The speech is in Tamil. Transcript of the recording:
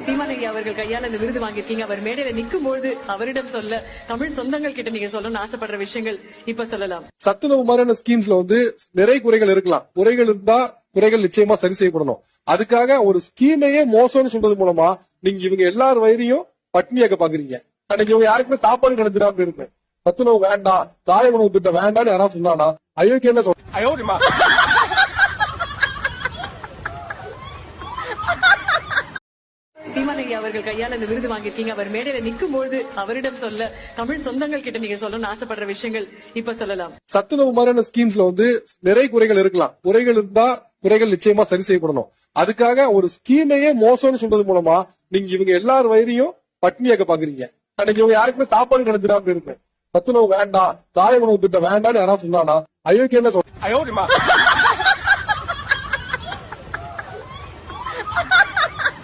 சீமானகி அவர்கள் கையால இந்த விருது வாங்கியிருக்கீங்க. அவர் மேடையில நிக்கும் பொழுது அவரிடம் சொல்ல தமிழ் சொந்தங்கள் கிட்ட நீங்க சொல்லணும்னு ஆசைப்படுற விஷயங்கள் இப்ப சொல்லலாம். சத்துணவு மாதிரியான ஸ்கீம்ஸ்ல நிறைய குறைகள் இருக்கலாம். குறைகள் இருந்தா குறைகள் நிச்சயமா சரி செய்யப்படணும். அதுக்காக ஒரு ஸ்கீமையே மோசம்னு சொல்றது மூலமா நீங்க இவங்க எல்லார் வயதையும் பட்னியாக்க பாக்குறீங்க. அன்னைக்கு இவங்க யாருக்குமே சாப்பாடு கிடைச்சிடாம இருக்கு. சத்துணவு வேண்டாம், தாய உணவு திட்டம் வேண்டாம்னு யாராவது சொன்னானா அயோக்கியம் என்ன சொல்ற. சீமானகி அவர்கள் கையால இந்த விருது வாங்கியிருக்கீங்க. அவர் மேடையில நிக்கும் பொழுது அவரிடம் சொல்ல தமிழ் சொந்தங்கள் கிட்ட நீங்க சொல்லணும்னு ஆசைப்படுற விஷயங்கள் இப்ப சொல்லலாம். சத்துணவு மாதிரியான ஸ்கீம்ஸ்ல நிறைய குறைகள் இருக்கலாம். குறைகள் இருந்தா குறைகள் நிச்சயமா சரி செய்யப்படணும். அதுக்காக ஒரு ஸ்கீமையே மோசம்னு சொல்றது மூலமா நீங்க இவங்க எல்லார் வயதையும் பட்னியாக்க பாக்குறீங்க. அன்னைக்கு இவங்க யாருக்குமே சாப்பாடு கிடைச்சிடாம இருக்கு. சத்துணவு வேண்டாம், தாய உணவு திட்டம் வேண்டாம்னு யாராவது சொன்னானா அயோக்கியம் என்ன சொல்ற.